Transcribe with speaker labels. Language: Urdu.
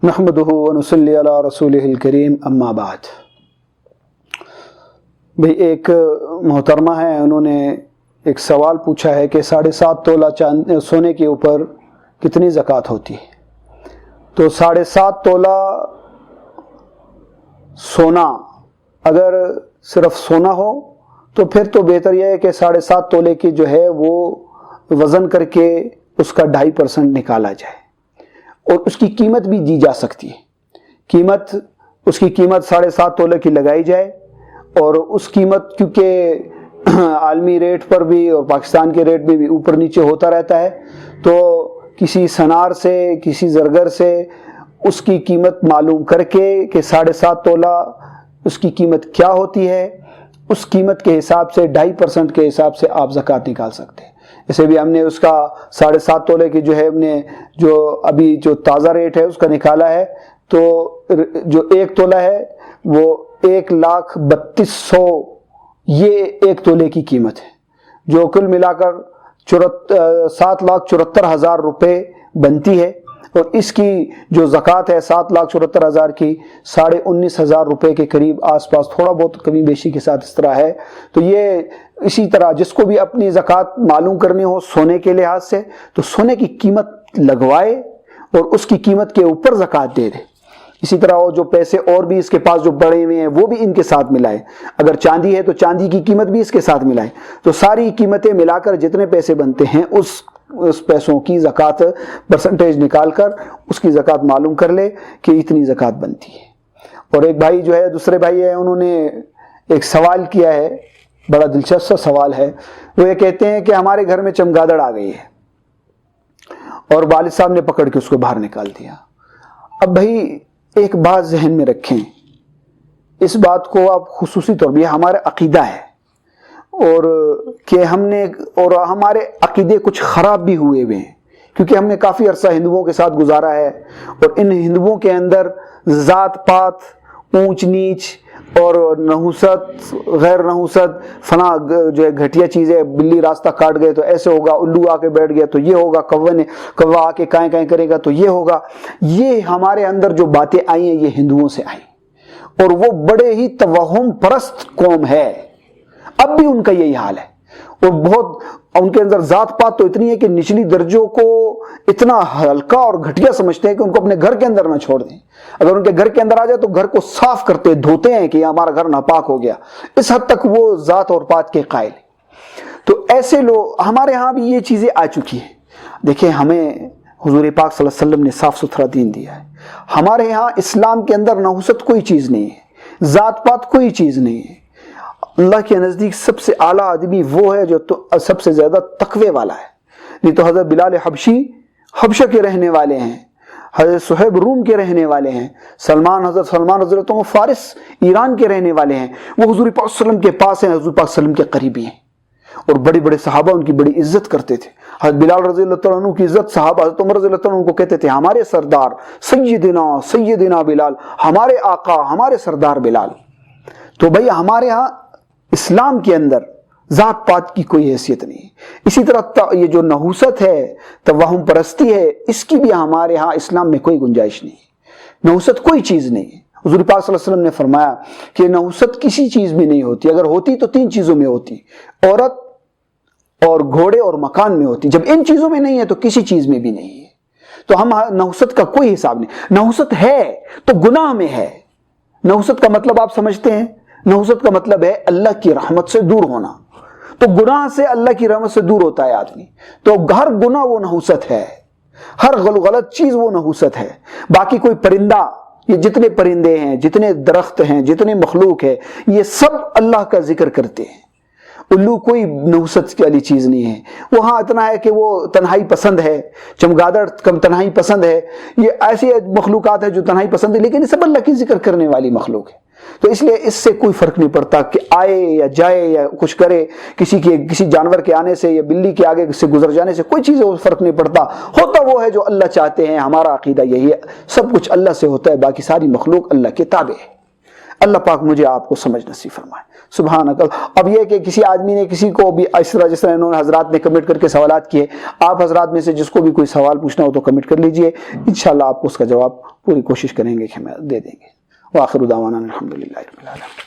Speaker 1: نحمدہ ونصلی علی رسولہ الکریم اما بعد۔ بھئی ایک محترمہ ہے، انہوں نے ایک سوال پوچھا ہے کہ 7.5 تولہ سونے کے اوپر کتنی زکوٰۃ ہوتی ہے؟ تو 7.5 تولہ سونا اگر صرف سونا ہو تو پھر تو بہتر یہ ہے کہ 7.5 تولے کی جو ہے وہ وزن کر کے اس کا 2.5% نکالا جائے اور اس کی قیمت بھی دی جا سکتی ہے۔ اس کی قیمت 7.5 تولے کی لگائی جائے، اور اس قیمت کیونکہ عالمی ریٹ پر بھی اور پاکستان کے ریٹ میں بھی اوپر نیچے ہوتا رہتا ہے، تو کسی سنار سے کسی زرگر سے اس کی قیمت معلوم کر کے کہ 7.5 تولہ اس کی قیمت کیا ہوتی ہے، اس قیمت کے حساب سے 2.5% کے حساب سے آپ زکوٰۃ نکال سکتے ہیں۔ اسے بھی ہم نے اس کا 7.5 تولے کی جو ہے ہم نے جو ابھی جو تازہ ریٹ ہے اس کا نکالا ہے، تو جو 1 تولہ ہے وہ 1,32,100 یہ 1 تولے کی قیمت ہے، جو کل ملا کر 7,74,000 روپے بنتی ہے، اور اس کی جو زکوٰۃ ہے 7,74,000 کی 19,500 روپے کے قریب آس پاس، تھوڑا بہت کمی بیشی کے ساتھ اس طرح ہے۔ تو یہ اسی طرح جس کو بھی اپنی زکوٰۃ معلوم کرنی ہو سونے کے لحاظ سے، تو سونے کی قیمت لگوائے اور اس کی قیمت کے اوپر زکوٰۃ دے دے۔ اسی طرح وہ جو پیسے اور بھی اس کے پاس جو بڑے ہوئے ہیں وہ بھی ان کے ساتھ ملائے، اگر چاندی ہے تو چاندی کی قیمت بھی اس کے ساتھ ملائے، تو ساری قیمتیں ملا کر جتنے پیسے بنتے ہیں اس پیسوں کی زکوٰۃ پرسنٹیج نکال کر اس کی زکوٰۃ معلوم کر لے کہ اتنی زکوٰۃ بنتی ہے۔ اور ایک بھائی جو ہے دوسرے بھائی ہیں، انہوں نے ایک سوال کیا ہے، بڑا دلچسپ سوال ہے۔ وہ یہ کہتے ہیں کہ ہمارے گھر میں چمگادڑ آ گئی ہے اور والد صاحب نے پکڑ کے اس کو باہر نکال دیا۔ اب بھائی ایک بات ذہن میں رکھیں، اس بات کو آپ خصوصی طور پر، یہ ہمارا عقیدہ ہے، اور کہ ہمارے عقیدے کچھ خراب بھی ہوئے ہیں، کیونکہ ہم نے کافی عرصہ ہندوؤں کے ساتھ گزارا ہے، اور ان ہندوؤں کے اندر ذات پات، اونچ نیچ اور نحوست غیر نحوست، فلاں جو ہے گھٹیا چیزیں، بلی راستہ کاٹ گئے تو ایسے ہوگا، الو آ کے بیٹھ گیا تو یہ ہوگا، کوا آ کے کائیں کائیں کرے گا تو یہ ہوگا، یہ ہمارے اندر جو باتیں آئی ہیں یہ ہندوؤں سے آئی، اور وہ بڑے ہی توہم پرست قوم ہے، اب بھی ان کا یہی حال ہے، اور بہت ان کے اندر ذات پات تو اتنی ہے کہ نچلی درجوں کو اتنا ہلکا اور گھٹیا سمجھتے ہیں کہ ان کو اپنے گھر کے اندر نہ چھوڑ دیں، اگر ان کے گھر کے اندر آ جائے تو گھر کو صاف کرتے دھوتے ہیں کہ ہمارا گھر ناپاک ہو گیا، اس حد تک وہ ذات اور پات کے قائل ہیں۔ تو ایسے لوگ ہمارے ہاں بھی یہ چیزیں آ چکی ہیں۔ دیکھیں، ہمیں حضور پاک صلی اللہ علیہ وسلم نے صاف ستھرا دین دیا ہے، ہمارے ہاں اسلام کے اندر نحوست کوئی چیز نہیں ہے، ذات پات کوئی چیز نہیں ہے۔ اللہ کے نزدیک سب سے اعلیٰ آدمی وہ ہے جو سب سے زیادہ تقوی والا ہے، نہیں تو حضرت بلال حبشی حبشہ کے رہنے والے ہیں، حضرت صہیب روم کے رہنے والے ہیں، حضرت سلمان رضی اللہ عنہ فارس ایران کے رہنے والے ہیں، وہ حضور پاک صلی اللہ علیہ وسلم کے پاس ہیں، حضور پاک صلی اللہ علیہ وسلم کے قریبی ہیں، اور بڑے بڑے صحابہ ان کی بڑی عزت کرتے تھے۔ حضرت بلال رضی اللہ عنہ کی عزت صحابہ حضرت عمر رضی اللہ عنہ کو کہتے تھے ہمارے سردار سیدنا بلال، ہمارے آقا، ہمارے سردار بلال۔ تو بھئی ہمارے ہاں اسلام کے اندر ذات پات کی کوئی حیثیت نہیں ہے۔ اسی طرح یہ جو نحوست ہے، توہم پرستی ہے، اس کی بھی ہمارے ہاں اسلام میں کوئی گنجائش نہیں ہے، نحوست کوئی چیز نہیں ہے۔ حضور پاک صلی اللہ علیہ وسلم نے فرمایا کہ نحوست کسی چیز میں نہیں ہوتی، اگر ہوتی تو 3 چیزوں میں ہوتی، عورت اور گھوڑے اور مکان میں ہوتی، جب ان چیزوں میں نہیں ہے تو کسی چیز میں بھی نہیں ہے۔ تو ہم نحوست کا کوئی حساب نہیں، نحوست ہے تو گناہ میں ہے۔ نحوست کا مطلب آپ سمجھتے ہیں؟ نحوست کا مطلب ہے اللہ کی رحمت سے دور ہونا، تو گناہ سے اللہ کی رحمت سے دور ہوتا ہے آدمی، تو ہر گناہ وہ نحوست ہے، ہر غلط چیز وہ نحوست ہے۔ باقی کوئی پرندہ، یہ جتنے پرندے ہیں، جتنے درخت ہیں، جتنے مخلوق ہیں، یہ سب اللہ کا ذکر کرتے ہیں۔ الو کوئی نحوست والی چیز نہیں ہے، وہاں اتنا ہے کہ وہ تنہائی پسند ہے، چمگادڑ کم تنہائی پسند ہے، یہ ایسی مخلوقات ہیں جو تنہائی پسند ہے، لیکن یہ سب اللہ کی ذکر کرنے والی مخلوق ہے۔ تو اس لیے اس سے کوئی فرق نہیں پڑتا کہ آئے یا جائے یا کچھ کرے، کسی جانور کے آنے سے یا بلی کے آگے سے گزر جانے سے کوئی چیز فرق نہیں پڑتا، ہوتا وہ ہے جو اللہ چاہتے ہیں۔ ہمارا عقیدہ یہی ہے، سب کچھ اللہ سے ہوتا ہے، باقی ساری مخلوق اللہ کے تابع ہے۔ اللہ پاک مجھے آپ کو سمجھ نصیب فرمائے. سبحانک. اب یہ کہ کسی آدمی نے کسی کو بھی اس طرح جس طرح انہوں نے حضرات نے کمنٹ کر کے سوالات کیے، آپ حضرات میں سے جس کو بھی کوئی سوال پوچھنا ہو تو کمنٹ کر لیجئے، انشاءاللہ آپ کو اس کا جواب پوری کوشش کریں گے کہ ہمیں دے دیں گے. وآخر دعوانا الحمدللہ رب العالمین.